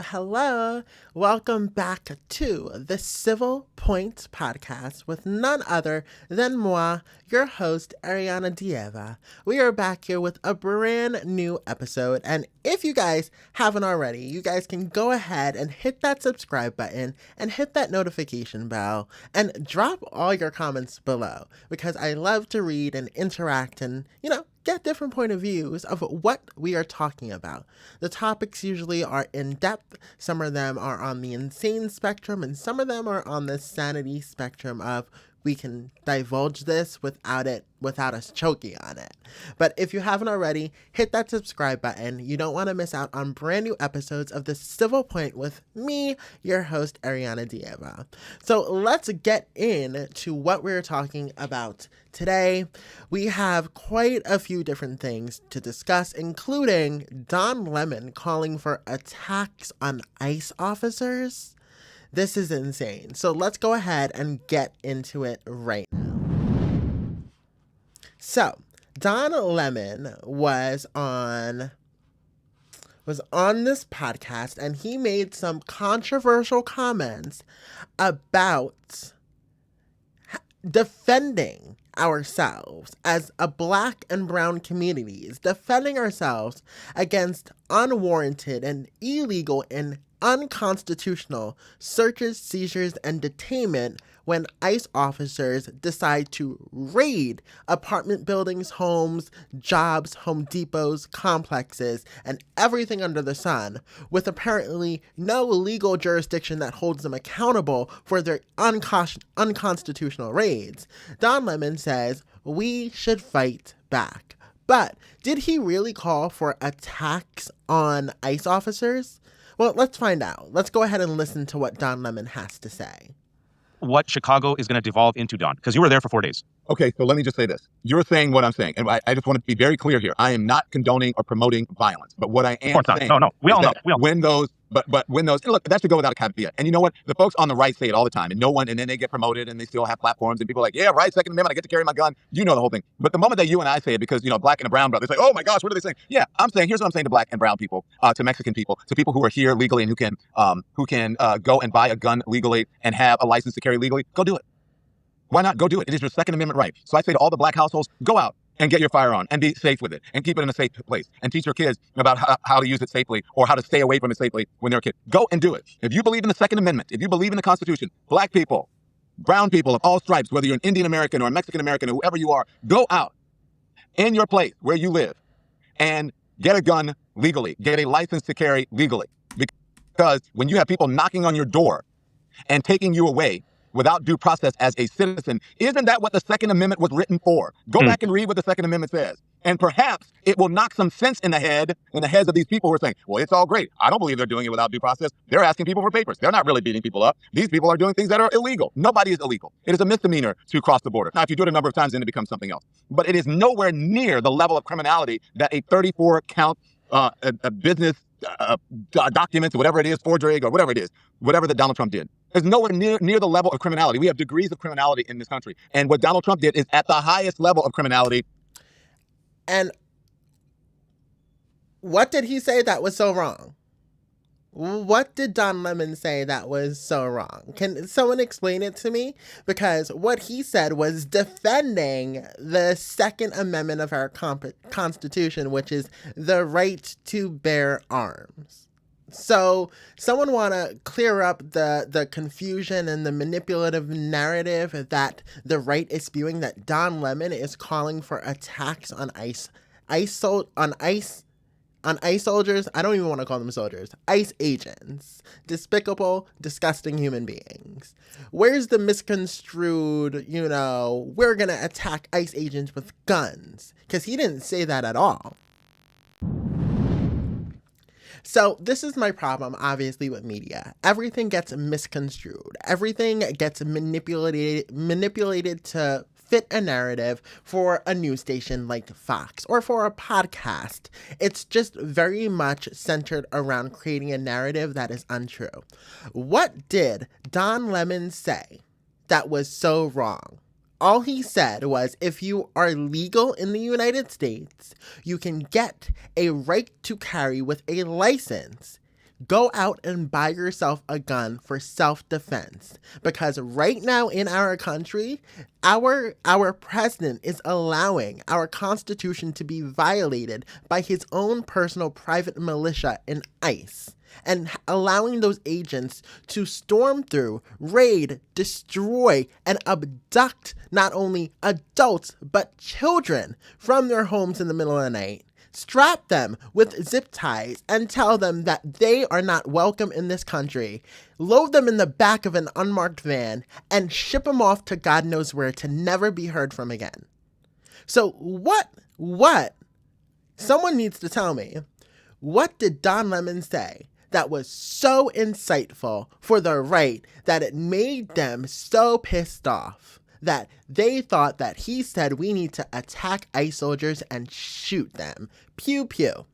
Hello. Welcome back to the Civil Points podcast with none other than moi, your host, Ariana Dieva. We are back here with a brand new episode, and if you guys haven't already, you guys can go ahead and hit that subscribe button and hit that notification bell and drop all your comments below because I love to read and interact and, get different point of views of what we are talking about. The topics usually are in depth. Some of them are on the insane spectrum, and some of them are on the sanity spectrum of we can divulge this without us choking on it. But if you haven't already, hit that subscribe button. You don't want to miss out on brand new episodes of The Civil Point with me, your host, Ariana Dieva. So let's get into what we're talking about today. We have quite a few different things to discuss, including Don Lemon calling for attacks on ICE officers. This is insane. So let's go ahead and get into it right now. So Don Lemon was on this podcast, and he made some controversial comments about defending ourselves as a Black and brown communities, defending ourselves against unwarranted and illegal and unconstitutional searches, seizures, and detainment when ICE officers decide to raid apartment buildings, homes, jobs, Home Depots, complexes, and everything under the sun, with apparently no legal jurisdiction that holds them accountable for their unconstitutional raids. Don Lemon says we should fight back. But did he really call for attacks on ICE officers? Well, let's find out. Let's go ahead and listen to what Don Lemon has to say. What Chicago is going to devolve into, Don, because you were there for 4 days. Okay, so let me just say this. You're saying what I'm saying, and I just want to be very clear here. I am not condoning or promoting violence, but what I am saying No, we all know. When those, look, that should go without a caveat. And you know what? The folks on the right say it all the time, and then they get promoted, and they still have platforms, and people are like, yeah, right, Second Amendment, I get to carry my gun. You know the whole thing. But the moment that you and I say it, because, Black and the brown brothers say, oh my gosh, what are they saying? Yeah, I'm saying, here's what I'm saying to Black and brown people, to Mexican people, to people who are here legally and who can go and buy a gun legally and have a license to carry legally. Go do it. Why not? Go do it. It is your Second Amendment right. So I say to all the Black households, go out and get your firearm and be safe with it and keep it in a safe place and teach your kids about how to use it safely or how to stay away from it safely when they're a kid. Go and do it. If you believe in the Second Amendment, if you believe in the Constitution, Black people, brown people of all stripes, whether you're an Indian American or a Mexican American or whoever you are, go out in your place where you live and get a gun legally, get a license to carry legally. Because when you have people knocking on your door and taking you away without due process as a citizen, isn't that what the Second Amendment was written for? Go back and read what the Second Amendment says. And perhaps it will knock some sense in the heads of these people who are saying, well, it's all great. I don't believe they're doing it without due process. They're asking people for papers. They're not really beating people up. These people are doing things that are illegal. Nobody is illegal. It is a misdemeanor to cross the border. Now, if you do it a number of times, then it becomes something else. But it is nowhere near the level of criminality that a 34-count a business documents, whatever it is, forgery or whatever it is, whatever that Donald Trump did. It's nowhere near the level of criminality. We have degrees of criminality in this country. And what Donald Trump did is at the highest level of criminality. And what did he say that was so wrong? What did Don Lemon say that was so wrong? Can someone explain it to me? Because what he said was defending the Second Amendment of our Constitution, which is the right to bear arms. So someone want to clear up the confusion and the manipulative narrative that the right is spewing, that Don Lemon is calling for attacks on ICE soldiers. I don't even want to call them soldiers. ICE agents. Despicable, disgusting human beings. Where's the misconstrued, we're going to attack ICE agents with guns? Because he didn't say that at all. So this is my problem, obviously, with media. Everything gets misconstrued. Everything gets manipulated to fit a narrative for a news station like Fox or for a podcast. It's just very much centered around creating a narrative that is untrue. What did Don Lemon say that was so wrong? All he said was, if you are legal in the United States, you can get a right to carry with a license go out and buy yourself a gun for self-defense. Because right now in our country, our president is allowing our Constitution to be violated by his own personal private militia in ICE, and allowing those agents to storm through, raid, destroy, and abduct not only adults but children from their homes in the middle of the night, strap them with zip ties and tell them that they are not welcome in this country, load them in the back of an unmarked van, and ship them off to God knows where to never be heard from again. So what, someone needs to tell me, what did Don Lemon say that was so insightful for the right that it made them so pissed off that they thought that he said we need to attack ICE soldiers and shoot them? Pew pew.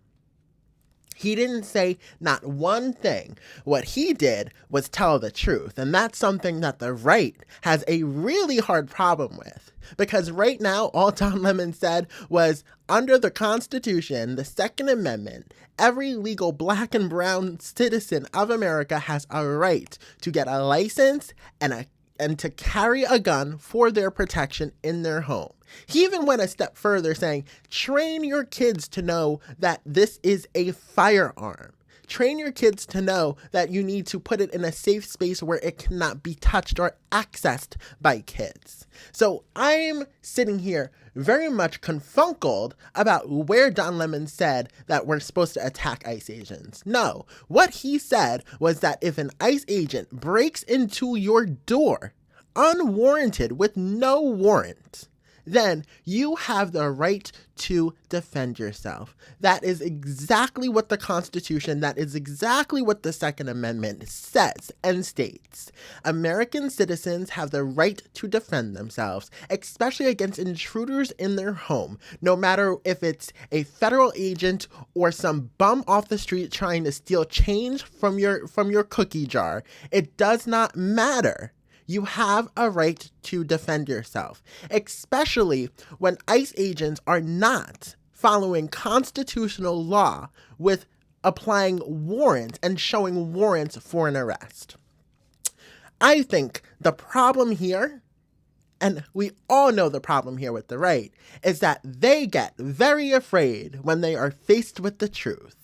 He didn't say not one thing. What he did was tell the truth, and that's something that the right has a really hard problem with. Because right now, all Don Lemon said was, under the Constitution, the Second Amendment, every legal black and brown citizen of America has a right to get a license and to carry a gun for their protection in their home. He even went a step further, saying, train your kids to know that this is a firearm. Train your kids to know that you need to put it in a safe space where it cannot be touched or accessed by kids. So I'm sitting here very much confunkled about where Don Lemon said that we're supposed to attack ICE agents. No, what he said was that if an ICE agent breaks into your door unwarranted with no warrant, then you have the right to defend yourself. That is exactly what the Constitution, that is exactly what the Second Amendment says and states. American citizens have the right to defend themselves, especially against intruders in their home, no matter if it's a federal agent or some bum off the street trying to steal change from your cookie jar. It does not matter. You have a right to defend yourself, especially when ICE agents are not following constitutional law with applying warrants and showing warrants for an arrest. I think the problem here, and we all know the problem here with the right, is that they get very afraid when they are faced with the truth.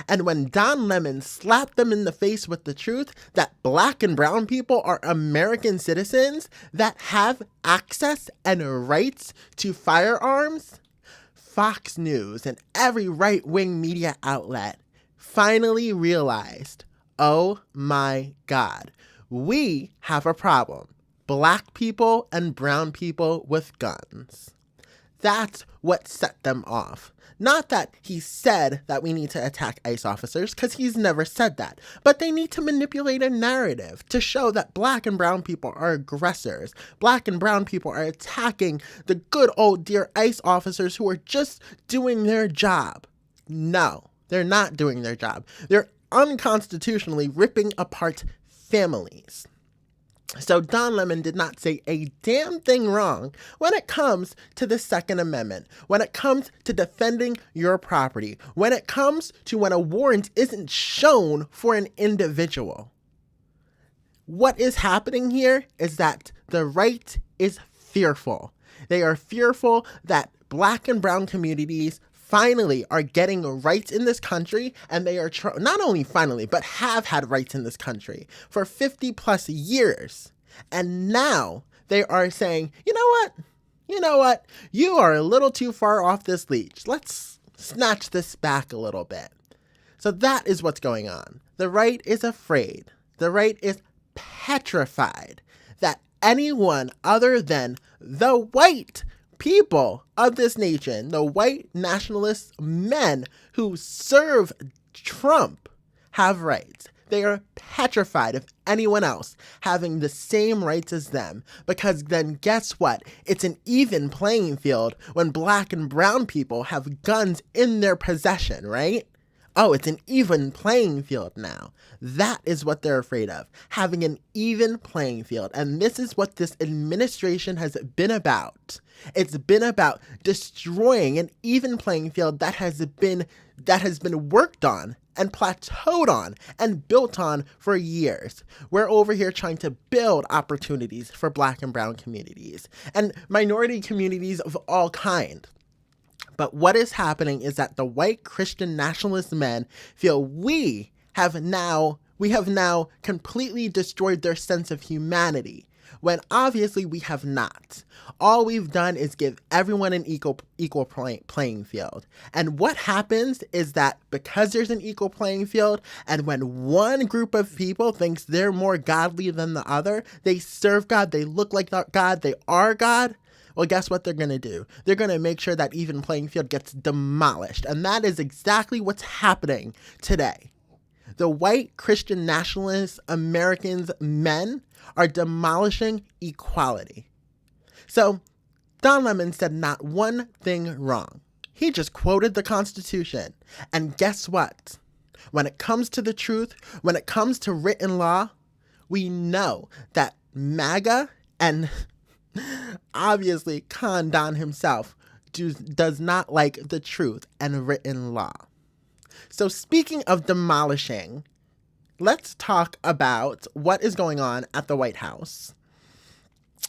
And when Don Lemon slapped them in the face with the truth that black and brown people are American citizens that have access and rights to firearms, Fox News and every right-wing media outlet finally realized, oh my God, we have a problem. Black people and brown people with guns. That's what set them off. Not that he said that we need to attack ICE officers, because he's never said that. But they need to manipulate a narrative to show that black and brown people are aggressors. Black and brown people are attacking the good old dear ICE officers who are just doing their job. No, they're not doing their job. They're unconstitutionally ripping apart families. So Don Lemon did not say a damn thing wrong when it comes to the Second Amendment, when it comes to defending your property, when it comes to when a warrant isn't shown for an individual. What is happening here is that the right is fearful. They are fearful that black and brown communities finally are getting rights in this country, and they are not only finally, but have had rights in this country for 50 plus years. And now they are saying, you know what, you are a little too far off this leash. Let's snatch this back a little bit. So that is what's going on. The right is afraid. The right is petrified that anyone other than the white people of this nation, the white nationalist men who serve Trump, have rights. They are petrified of anyone else having the same rights as them, because then guess what? It's an even playing field when black and brown people have guns in their possession, right? Oh, it's an even playing field now. That is what they're afraid of, having an even playing field. And this is what this administration has been about. It's been about destroying an even playing field that has been worked on and plateaued on and built on for years. We're over here trying to build opportunities for Black and brown communities and minority communities of all kinds. But what is happening is that the white Christian nationalist men feel we have now completely destroyed their sense of humanity, when obviously we have not. All we've done is give everyone an equal playing field. And what happens is that because there's an equal playing field, and when one group of people thinks they're more godly than the other, they serve God, they look like God, they are God, well, guess what they're going to do? They're going to make sure that even playing field gets demolished. And that is exactly what's happening today. The white Christian nationalist Americans men are demolishing equality. So Don Lemon said not one thing wrong. He just quoted the Constitution. And guess what? When it comes to the truth, when it comes to written law, we know that MAGA and obviously Khan Don himself does not like the truth and written law. So speaking of demolishing, let's talk about what is going on at the White House.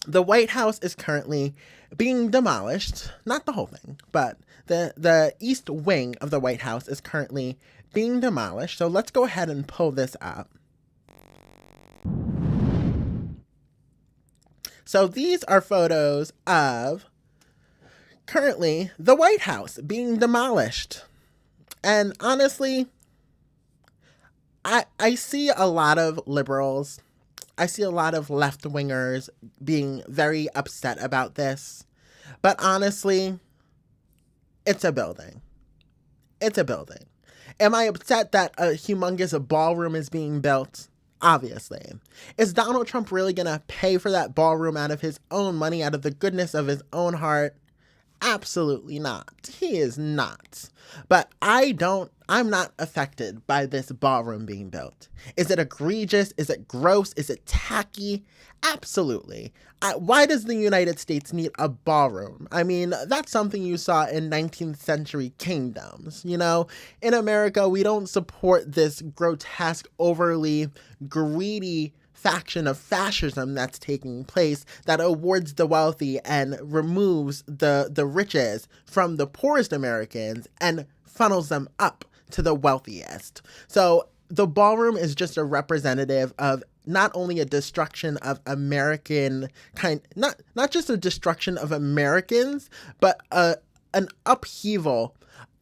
The White House is currently being demolished, not the whole thing, but the east wing of the White House is currently being demolished. So let's go ahead and pull this up. So these are photos of currently the White House being demolished. And honestly, I see a lot of liberals, I see a lot of left-wingers being very upset about this. But honestly, it's a building. It's a building. Am I upset that a humongous ballroom is being built? Obviously. Is Donald Trump really going to pay for that ballroom out of his own money, out of the goodness of his own heart? Absolutely not. He is not. But I'm not affected by this ballroom being built. Is it egregious? Is it gross? Is it tacky? Absolutely. Why does the United States need a ballroom? I mean, that's something you saw in 19th century kingdoms. You know, in America, we don't support this grotesque, overly greedy faction of fascism that's taking place that awards the wealthy and removes the riches from the poorest Americans and funnels them up to the wealthiest. So the ballroom is just a representative of not only a destruction of not just a destruction of Americans, but an upheaval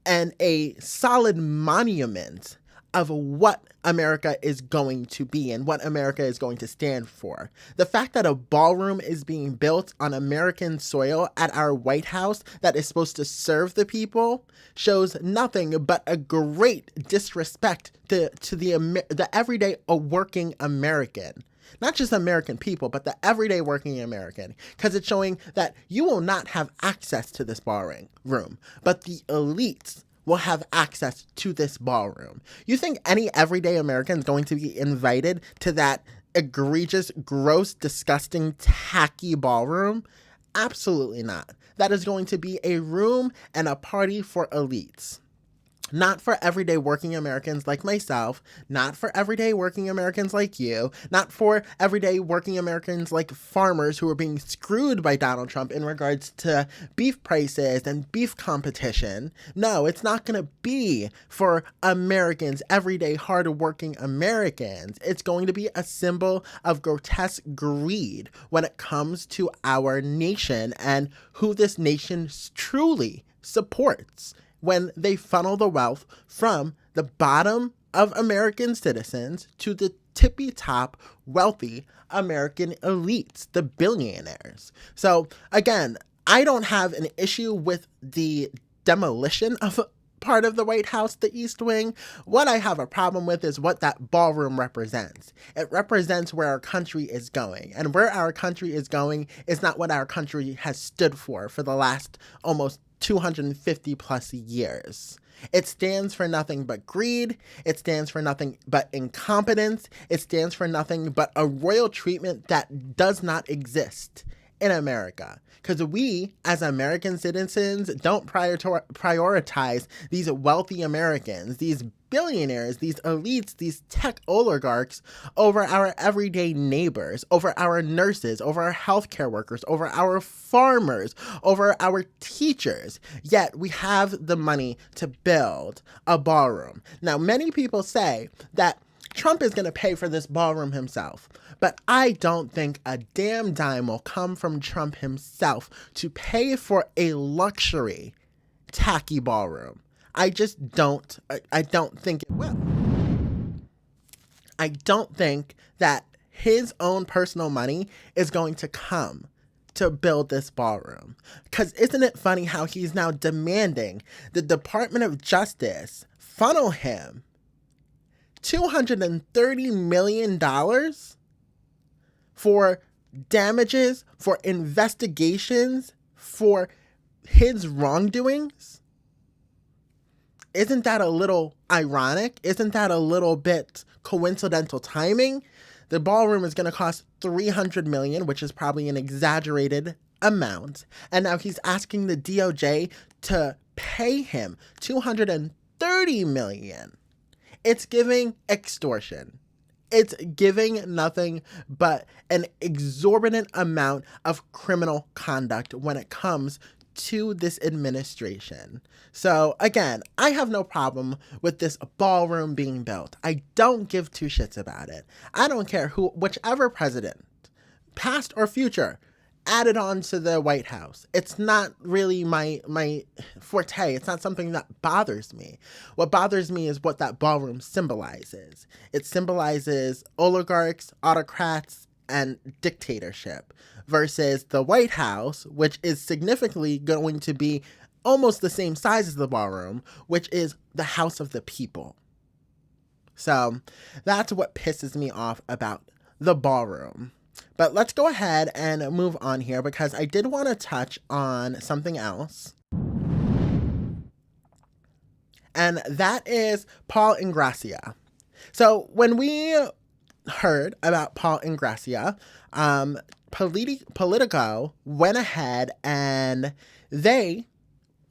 and a solid monument of what America is going to be and what America is going to stand for. The fact that a ballroom is being built on American soil at our White House that is supposed to serve the people shows nothing but a great disrespect to the everyday working American. Not just American people, but the everyday working American. Because it's showing that you will not have access to this ballroom, but the elites will have access to this ballroom. You think any everyday American is going to be invited to that egregious, gross, disgusting, tacky ballroom? Absolutely not. That is going to be a room and a party for elites. Not for everyday working Americans like myself, not for everyday working Americans like you, not for everyday working Americans like farmers who are being screwed by Donald Trump in regards to beef prices and beef competition. No, it's not going to be for Americans, everyday hardworking Americans. It's going to be a symbol of grotesque greed when it comes to our nation and who this nation truly supports, when they funnel the wealth from the bottom of American citizens to the tippy top wealthy American elites, the billionaires. So again, I don't have an issue with the demolition of part of the White House, the East Wing. What I have a problem with is what that ballroom represents. It represents where our country is going. And where our country is going is not what our country has stood for the last almost 250 plus years. It stands for nothing but greed. It stands for nothing but incompetence. It stands for nothing but a royal treatment that does not exist in America. Because we, as American citizens, don't prioritize these wealthy Americans, these billionaires, these elites, these tech oligarchs over our everyday neighbors, over our nurses, over our healthcare workers, over our farmers, over our teachers. Yet we have the money to build a ballroom. Now, many people say that Trump is going to pay for this ballroom himself, but I don't think a damn dime will come from Trump himself to pay for a luxury, tacky ballroom. I just don't. I don't think it will. I don't think that his own personal money is going to come to build this ballroom. Because isn't it funny how he's now demanding the Department of Justice funnel him $230 million for damages, for investigations, for his wrongdoings? Isn't that a little ironic? Isn't that a little bit coincidental timing? The ballroom is going to cost $300 million, which is probably an exaggerated amount. And now he's asking the DOJ to pay him $230 million. It's giving extortion. It's giving nothing but an exorbitant amount of criminal conduct when it comes to this administration. So again, I have no problem with this ballroom being built. I don't give two shits about it. I don't care whichever president, past or future, added on to the White House. It's not really my forte. It's not something that bothers me. What bothers me is what that ballroom symbolizes. It symbolizes oligarchs, autocrats, and dictatorship versus the White House, which is significantly going to be almost the same size as the ballroom, which is the House of the People. So that's what pisses me off about the ballroom. But let's go ahead and move on here because I did want to touch on something else. And that is Paul Ingrassia. So when we heard about Paul Ingrassia, Politico went ahead and they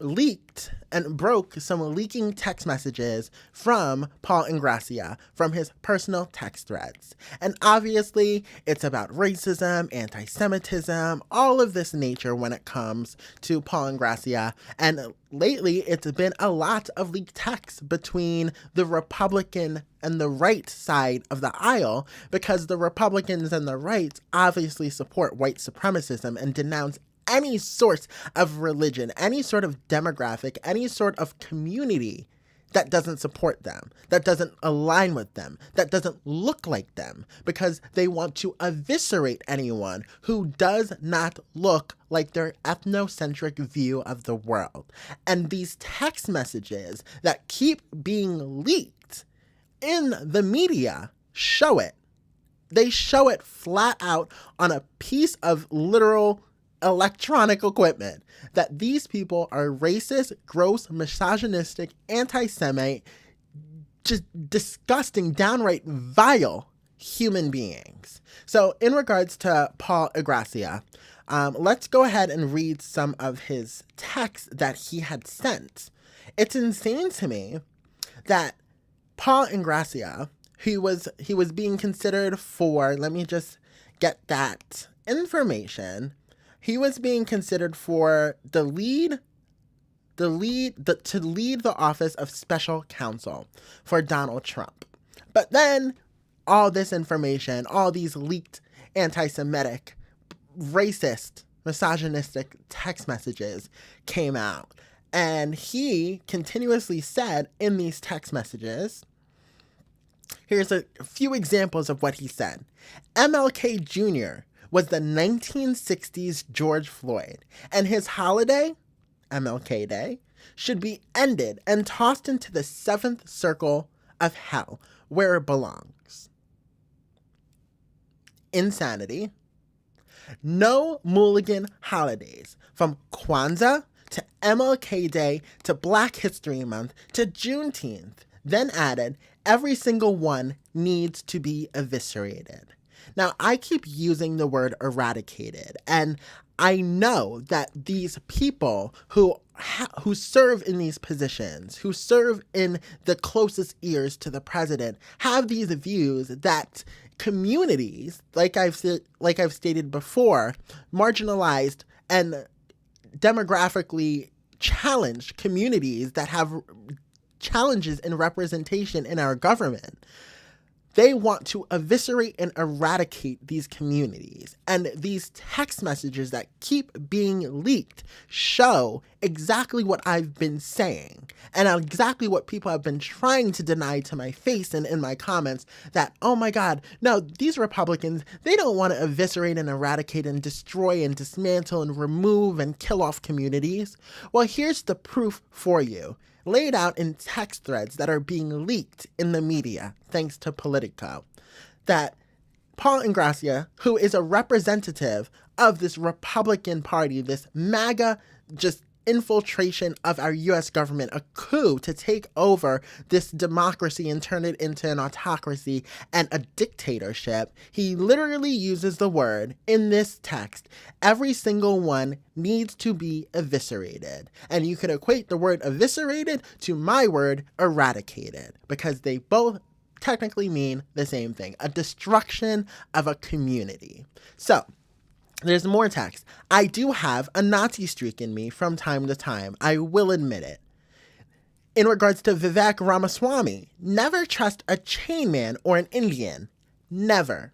leaked and broke some leaking text messages from Paul Ingrassia from his personal text threads. And obviously, it's about racism, anti-Semitism, all of this nature when it comes to Paul Ingrassia. And lately, it's been a lot of leaked texts between the Republican and the right side of the aisle because the Republicans and the right obviously support white supremacism and denounce any sort of religion, any sort of demographic, any sort of community that doesn't support them, that doesn't align with them, that doesn't look like them, because they want to eviscerate anyone who does not look like their ethnocentric view of the world. And these text messages that keep being leaked in the media show it. They show it flat out on a piece of literal electronic equipment that these people are racist, gross, misogynistic, anti-Semite, just disgusting, downright vile human beings. So in regards to Paul Ingrassia, let's go ahead and read some of his texts that he had sent. It's insane to me that Paul Ingrassia, he was being considered for, let me just get that information. He was being considered for to lead the office of special counsel for Donald Trump. But then all this information, all these leaked anti-Semitic, racist, misogynistic text messages came out. And he continuously said in these text messages, here's a few examples of what he said. MLK Jr. was the 1960s George Floyd, and his holiday, MLK Day, should be ended and tossed into the seventh circle of hell, where it belongs. Insanity. No Mulligan holidays, from Kwanzaa to MLK Day to Black History Month to Juneteenth, then added, every single one needs to be eviscerated. Now, I keep using the word eradicated, and I know that these people who serve in these positions, who serve in the closest ears to the president, have these views that communities, like I've stated before, marginalized and demographically challenged communities that have challenges in representation in our government, they want to eviscerate and eradicate these communities. And these text messages that keep being leaked show exactly what I've been saying and exactly what people have been trying to deny to my face and in my comments, that, oh my God, no, these Republicans, they don't want to eviscerate and eradicate and destroy and dismantle and remove and kill off communities. Well, here's the proof for you, laid out in text threads that are being leaked in the media, thanks to Politico, that Paul Ingrassia, who is a representative of this Republican Party, this MAGA just infiltration of our U.S. government, a coup to take over this democracy and turn it into an autocracy and a dictatorship, he literally uses the word in this text, every single one needs to be eviscerated. And you could equate the word eviscerated to my word eradicated, because they both technically mean the same thing, a destruction of a community. So, there's more text. I do have a Nazi streak in me from time to time. I will admit it. In regards to Vivek Ramaswamy, never trust a chain man or an Indian. Never.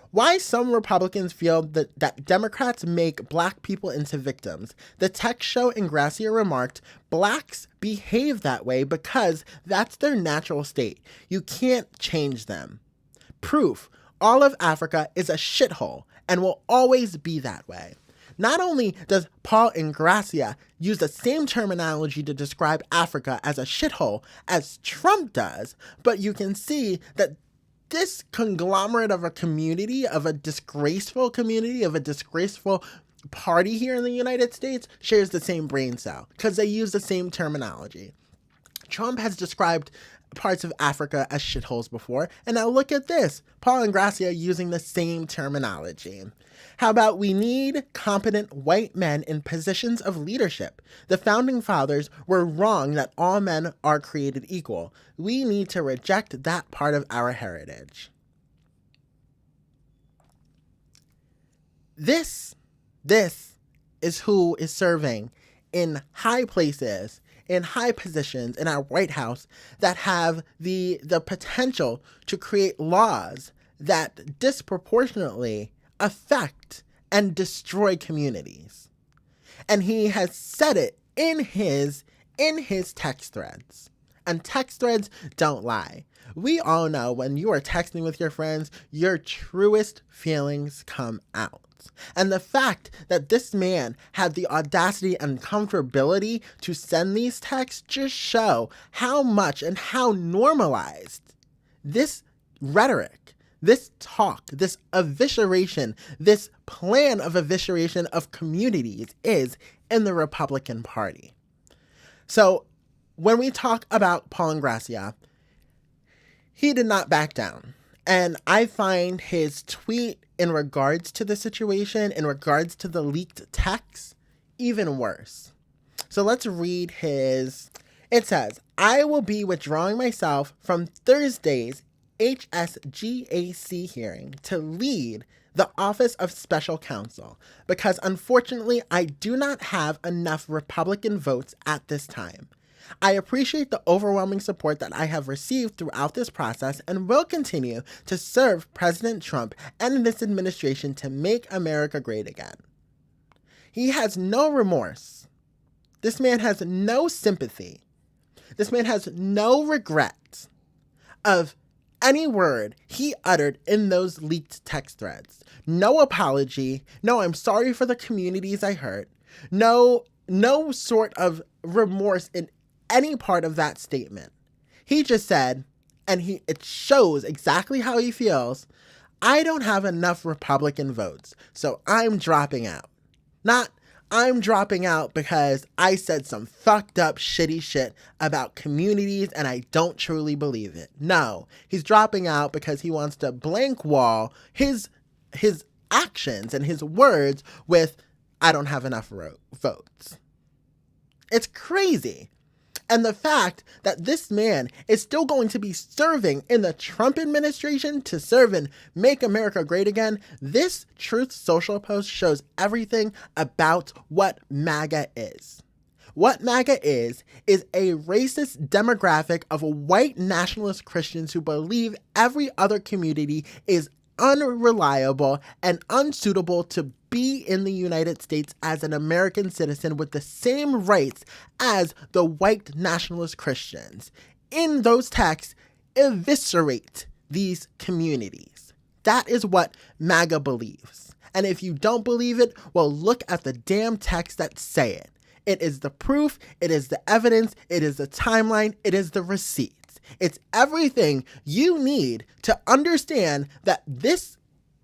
Why some Republicans feel that Democrats make black people into victims. The tech show Ingrassia remarked, blacks behave that way because that's their natural state. You can't change them. Proof, all of Africa is a shithole and will always be that way. Not only does Paul Ingrassia use the same terminology to describe Africa as a shithole as Trump does, but you can see that this conglomerate of a community, of a disgraceful community, of a disgraceful party here in the United States shares the same brain cell because they use the same terminology. Trump has described parts of Africa as shitholes before, and now look at this, Paul Ingrassia using the same terminology. How about we need competent white men in positions of leadership? The founding fathers were wrong that all men are created equal. We need to reject that part of our heritage. This is who is serving in high places, in high positions in our White House that have the potential to create laws that disproportionately affect and destroy communities. And he has said it in his text threads. And text threads don't lie. We all know when you are texting with your friends, your truest feelings come out. And the fact that this man had the audacity and comfortability to send these texts just show how much and how normalized this rhetoric, this talk, this evisceration, this plan of evisceration of communities is in the Republican Party. So when we talk about Paul Ingrassia, he did not back down. And I find his tweet in regards to the situation, in regards to the leaked text, even worse. So let's read his. It says, I will be withdrawing myself from Thursday's HSGAC hearing to lead the Office of Special Counsel because unfortunately I do not have enough Republican votes at this time. I appreciate the overwhelming support that I have received throughout this process and will continue to serve President Trump and this administration to make America great again. He has no remorse. This man has no sympathy. This man has no regret of any word he uttered in those leaked text threads. No apology. No, I'm sorry for the communities I hurt. No sort of remorse in any part of that statement. He just said, and it shows exactly how he feels, I don't have enough Republican votes, so I'm dropping out. Not, I'm dropping out because I said some fucked up shitty shit about communities and I don't truly believe it. No, he's dropping out because he wants to blank wall his actions and his words with, I don't have enough votes. It's crazy. And the fact that this man is still going to be serving in the Trump administration to serve in Make America Great Again, this Truth Social post shows everything about what MAGA is. What MAGA is a racist demographic of white nationalist Christians who believe every other community is unreliable and unsuitable to be in the United States as an American citizen with the same rights as the white nationalist Christians. In those texts, eviscerate these communities. That is what MAGA believes. And if you don't believe it, well, look at the damn texts that say it. It is the proof, it is the evidence, it is the timeline, it is the receipts. It's everything you need to understand that this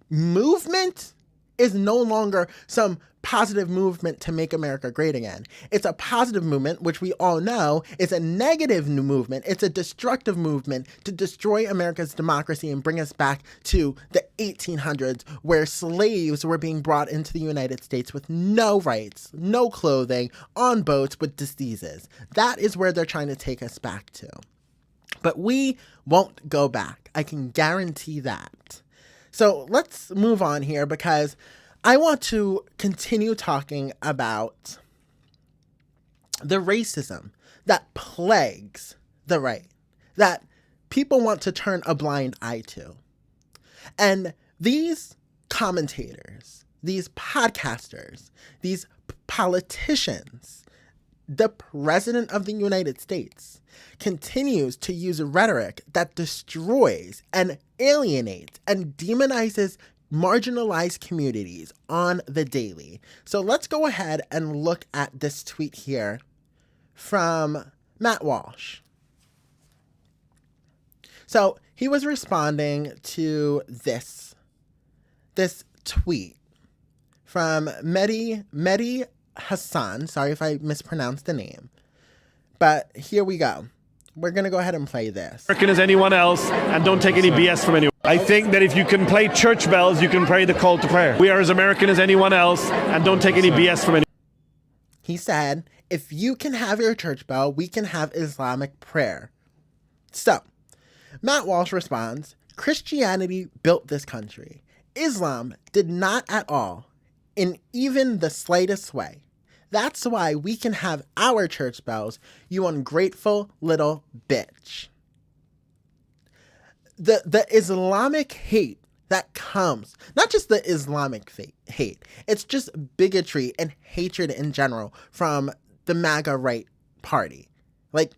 movement is no longer some positive movement to make America great again. It's a positive movement, which we all know is a negative movement. It's a destructive movement to destroy America's democracy and bring us back to the 1800s, where slaves were being brought into the United States with no rights, no clothing, on boats with diseases. That is where they're trying to take us back to. But we won't go back. I can guarantee that. So let's move on here, because I want to continue talking about the racism that plagues the right, that people want to turn a blind eye to. And these commentators, these podcasters, these politicians, the President of the United States continues to use rhetoric that destroys and alienates and demonizes marginalized communities on the daily. So let's go ahead and look at this tweet here from Matt Walsh. So he was responding to this tweet from Mehdi Hassan. Sorry if I mispronounced the name. But here we go. We're going to go ahead and play this. American as anyone else, and don't take any BS from anyone. I think that if you can play church bells, you can pray the call to prayer. We are as American as anyone else, and don't take any BS from anyone. He said, if you can have your church bell, we can have Islamic prayer. So, Matt Walsh responds, Christianity built this country. Islam did not at all, in even the slightest way. That's why we can have our church bells, you ungrateful little bitch. The Islamic hate that comes, not just the Islamic hate, it's just bigotry and hatred in general from the MAGA right party. Like,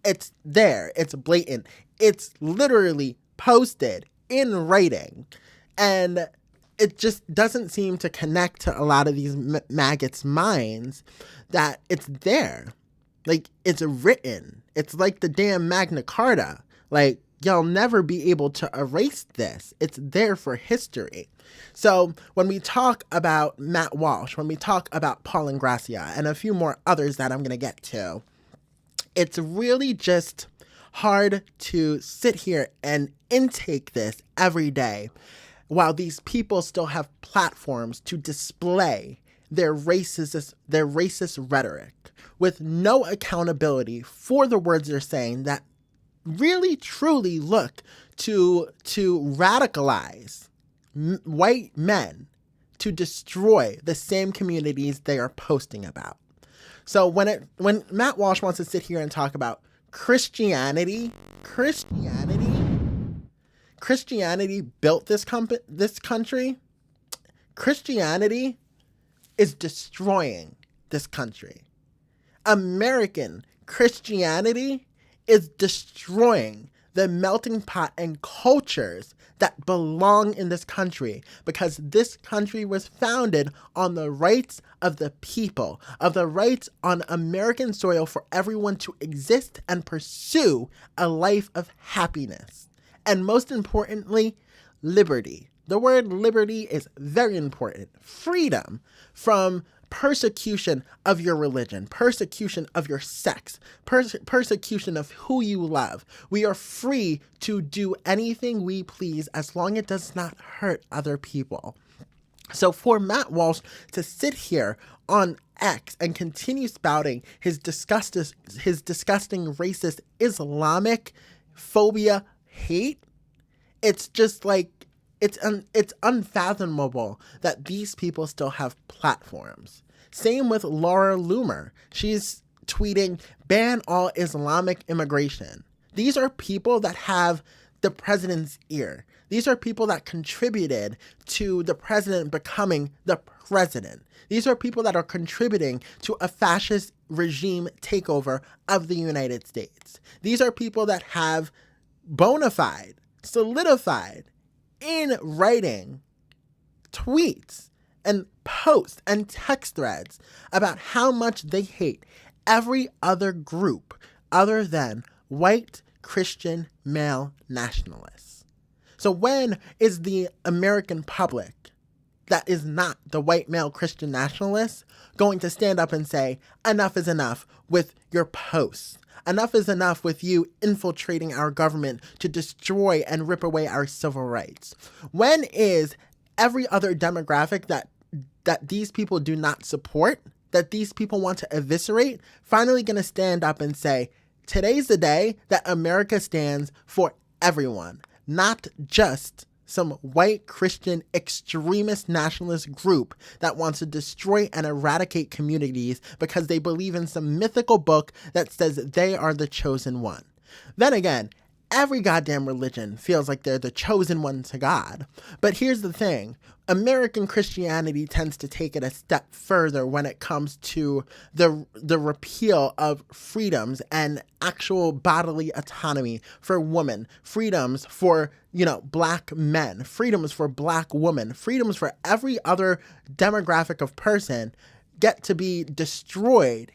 it's there, it's blatant, it's literally posted in writing, and it just doesn't seem to connect to a lot of these maggots' minds that it's there. Like, it's written. It's like the damn Magna Carta. Like, you'll never be able to erase this. It's there for history. So when we talk about Matt Walsh, when we talk about Paul Ingrassia, and a few more others that I'm going to get to, it's really just hard to sit here and intake this every day, while these people still have platforms to display their racist rhetoric with no accountability for the words they're saying that really truly look to radicalize white men to destroy the same communities they are posting about. So when Matt Walsh wants to sit here and talk about Christianity built this country. Christianity is destroying this country. American Christianity is destroying the melting pot and cultures that belong in this country, because this country was founded on the rights of the people, of the rights on American soil for everyone to exist and pursue a life of happiness. And most importantly, liberty. The word liberty is very important. Freedom from persecution of your religion, persecution of your sex, persecution of who you love. We are free to do anything we please as long as it does not hurt other people. So for Matt Walsh to sit here on X and continue spouting his disgusting racist Islamic phobia hate, it's just like, it's unfathomable that these people still have platforms. Same with Laura Loomer. She's tweeting, ban all Islamic immigration. These are people that have the president's ear. These are people that contributed to the president becoming the president. These are people that are contributing to a fascist regime takeover of the United States. These are people that have bona fide, solidified, in writing, tweets and posts and text threads about how much they hate every other group other than white Christian male nationalists. So when is the American public that is not the white male Christian nationalists going to stand up and say, enough is enough with your posts? Enough is enough with you infiltrating our government to destroy and rip away our civil rights? When is every other demographic that these people do not support, that these people want to eviscerate, finally going to stand up and say, today's the day that America stands for everyone, not just some white Christian extremist nationalist group that wants to destroy and eradicate communities because they believe in some mythical book that says they are the chosen one. Then again, every goddamn religion feels like they're the chosen one to God. But here's the thing. American Christianity tends to take it a step further when it comes to the repeal of freedoms and actual bodily autonomy for women, freedoms for, black men, freedoms for black women, freedoms for every other demographic of person get to be destroyed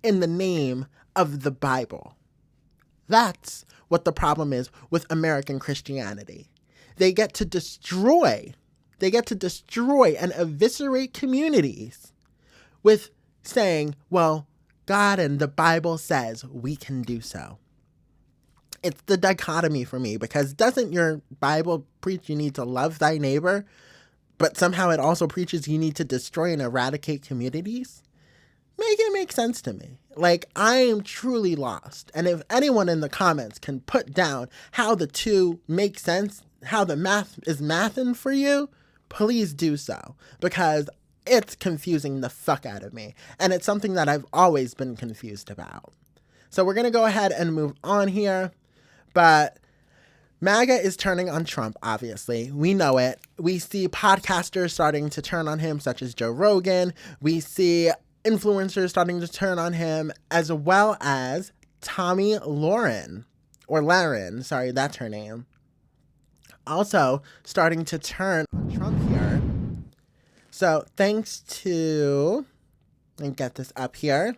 in the name of the Bible. That's what the problem is with American Christianity. They get to destroy and eviscerate communities with saying, well, God and the Bible says we can do so. It's the dichotomy for me, because doesn't your Bible preach you need to love thy neighbor, but somehow it also preaches you need to destroy and eradicate communities? Make it make sense to me. Like, I am truly lost. And if anyone in the comments can put down how the two make sense, how the math is mathin' for you, please do so, because it's confusing the fuck out of me. And it's something that I've always been confused about. So we're going to go ahead and move on here. But MAGA is turning on Trump, obviously. We know it. We see podcasters starting to turn on him, such as Joe Rogan. We see influencers starting to turn on him, as well as Tomi Lahren, or Lahren, sorry, that's her name. Also starting to turn on Trump here. So thanks to, let me get this up here,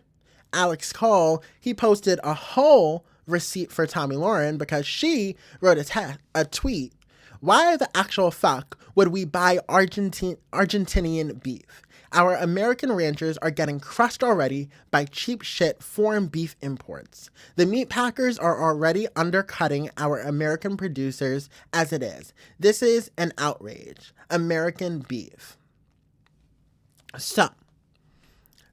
Alex Cole, he posted a whole receipt for Tomi Lahren because she wrote a tweet. Why the actual fuck would we buy Argentinian beef? Our American ranchers are getting crushed already by cheap shit foreign beef imports. The meat packers are already undercutting our American producers as it is. This is an outrage. American beef. So,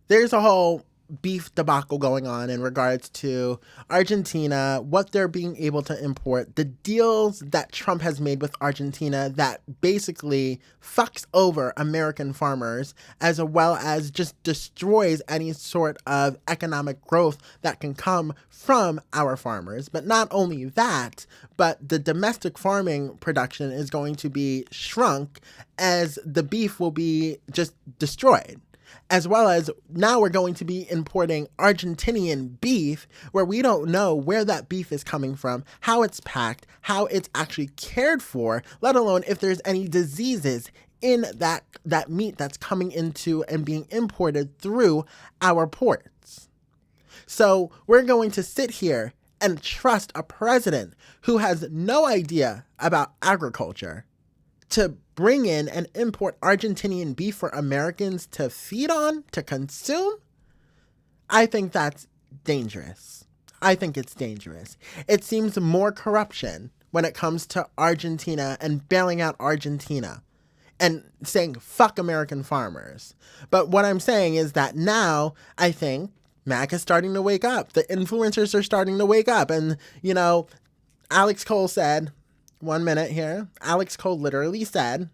there's a whole beef debacle going on in regards to Argentina, what they're being able to import, the deals that Trump has made with Argentina that basically fucks over American farmers, as well as just destroys any sort of economic growth that can come from our farmers. But not only that, but the domestic farming production is going to be shrunk as the beef will be just destroyed. As well as now we're going to be importing Argentinian beef where we don't know where that beef is coming from, how it's packed, how it's actually cared for, let alone if there's any diseases in that meat that's coming into and being imported through our ports. So we're going to sit here and trust a president who has no idea about agriculture to bring in and import Argentinian beef for Americans to feed on, to consume? I think that's dangerous. I think it's dangerous. It seems more corruption when it comes to Argentina and bailing out Argentina. and saying, fuck American farmers. But what I'm saying is that now I think Mac is starting to wake up. The influencers are starting to wake up. And, Alex Cole said, 1 minute here, Alex Cole literally said,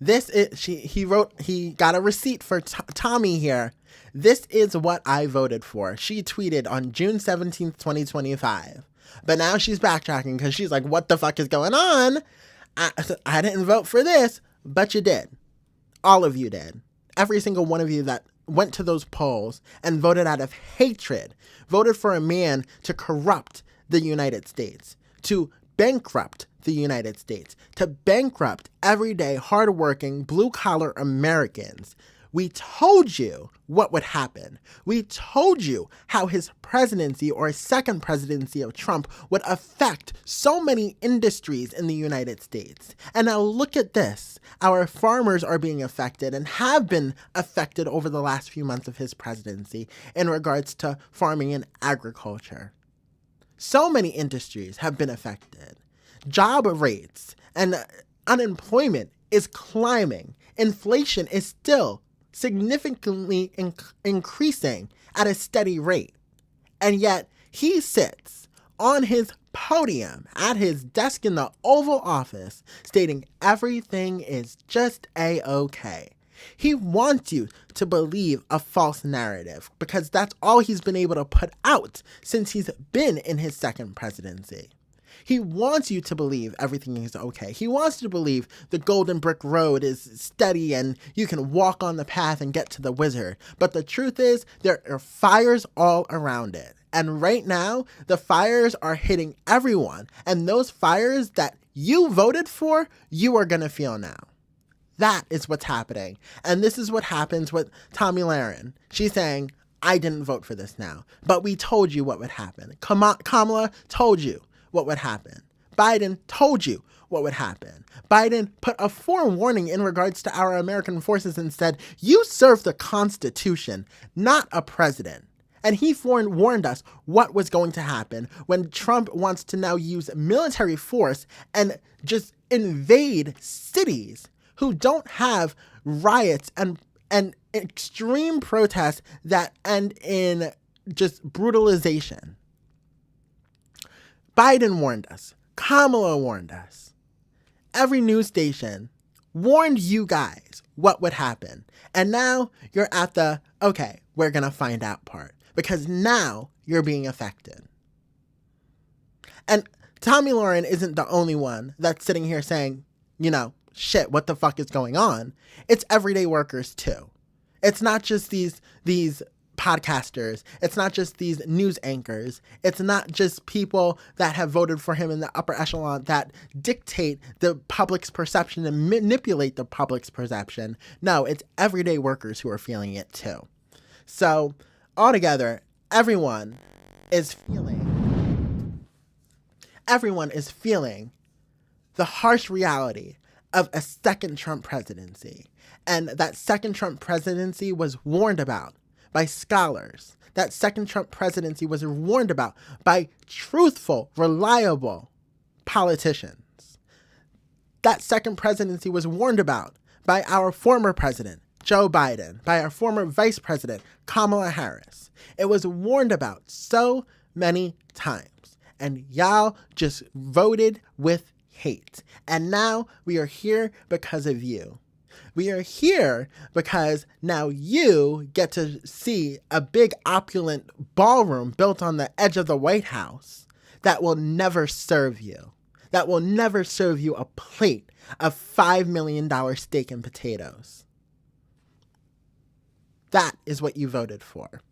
he got a receipt for Tommy here. This is what I voted for. She tweeted on June 17th, 2025. But now she's backtracking because she's like, what the fuck is going on? I didn't vote for this, but you did. All of you did. Every single one of you that went to those polls and voted out of hatred, voted for a man to corrupt the United States, to bankrupt the United States, to bankrupt everyday, hardworking, blue-collar Americans. We told you what would happen. We told you how his presidency or his second presidency of Trump would affect so many industries in the United States. And now look at this. Our farmers are being affected and have been affected over the last few months of his presidency in regards to farming and agriculture. So many industries have been affected. Job rates and unemployment is climbing. Inflation is still significantly increasing at a steady rate. And yet he sits on his podium at his desk in the Oval Office stating everything is just A-okay. He wants you to believe a false narrative because that's all he's been able to put out since he's been in his second presidency. He wants you to believe everything is okay. He wants you to believe the golden brick road is steady and you can walk on the path and get to the wizard. But the truth is there are fires all around it. And right now, the fires are hitting everyone. And those fires that you voted for, you are going to feel now. That is what's happening. And this is what happens with Tomi Lahren. She's saying, I didn't vote for this now, but we told you what would happen. Kamala told you what would happen. Biden told you what would happen. Biden put a forewarning in regards to our American forces and said, you serve the Constitution, not a president. And he warned us what was going to happen when Trump wants to now use military force and just invade cities who don't have riots and extreme protests that end in just brutalization. Biden warned us. Kamala warned us. Every news station warned you guys what would happen. And now you're at the, okay, we're going to find out part. Because now you're being affected. And Tomi Lahren isn't the only one that's sitting here saying, shit, what the fuck is going on? It's everyday workers too. It's not just these podcasters. It's not just these news anchors. It's not just people that have voted for him in the upper echelon that dictate the public's perception and manipulate the public's perception. No, it's everyday workers who are feeling it too. So altogether, everyone is feeling the harsh reality of a second Trump presidency. And that second Trump presidency was warned about by scholars. That second Trump presidency was warned about by truthful, reliable politicians. That second presidency was warned about by our former president, Joe Biden, by our former vice president, Kamala Harris. It was warned about so many times. And y'all just voted with hate. And now we are here because of you. We are here because now you get to see a big opulent ballroom built on the edge of the White House that will never serve you. That will never serve you a plate of $5 million steak and potatoes. That is what you voted for.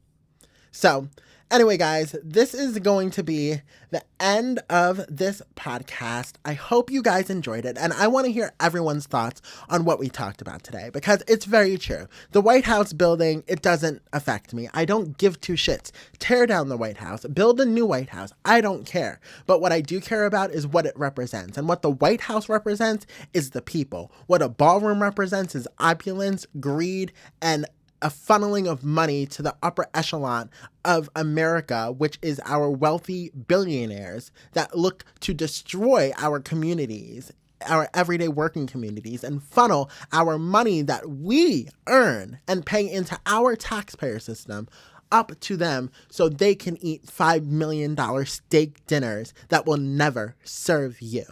So, anyway, guys, this is going to be the end of this podcast. I hope you guys enjoyed it, and I want to hear everyone's thoughts on what we talked about today, because it's very true. The White House building, it doesn't affect me. I don't give two shits. Tear down the White House. Build a new White House. I don't care. But what I do care about is what it represents, and what the White House represents is the people. What a ballroom represents is opulence, greed, and a funneling of money to the upper echelon of America, which is our wealthy billionaires that look to destroy our communities our everyday working communities and funnel our money that we earn and pay into our taxpayer system up to them so they can eat $5 million steak dinners that will never serve you.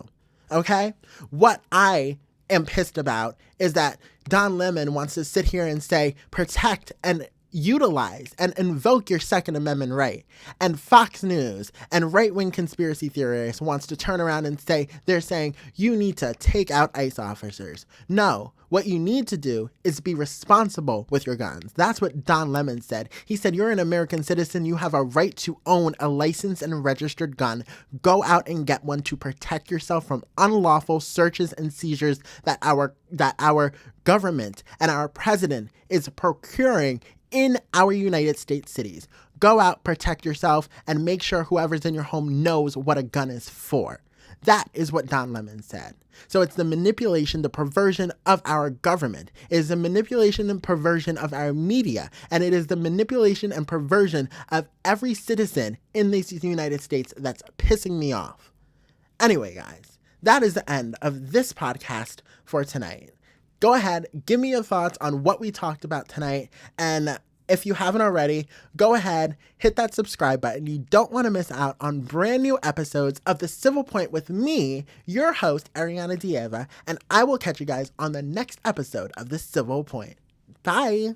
Okay? What I am pissed about is that Don Lemon wants to sit here and say, protect and utilize and invoke your Second Amendment right. And Fox News and right-wing conspiracy theorists wants to turn around and say, they're saying you need to take out ICE officers. No, what you need to do is be responsible with your guns. That's what Don Lemon said. He said, you're an American citizen. You have a right to own a licensed and registered gun. Go out and get one to protect yourself from unlawful searches and seizures that our government and our president is procuring in our United States cities. Go out, protect yourself, and make sure whoever's in your home knows what a gun is for. That is what Don Lemon said. So it's the manipulation, the perversion of our government. It is the manipulation and perversion of our media. And it is the manipulation and perversion of every citizen in these United States that's pissing me off. Anyway, guys, that is the end of this podcast for tonight. Go ahead, give me your thoughts on what we talked about tonight, and if you haven't already, go ahead, hit that subscribe button. You don't want to miss out on brand new episodes of The Civil Point with me, your host, Ariana Dieva, and I will catch you guys on the next episode of The Civil Point. Bye!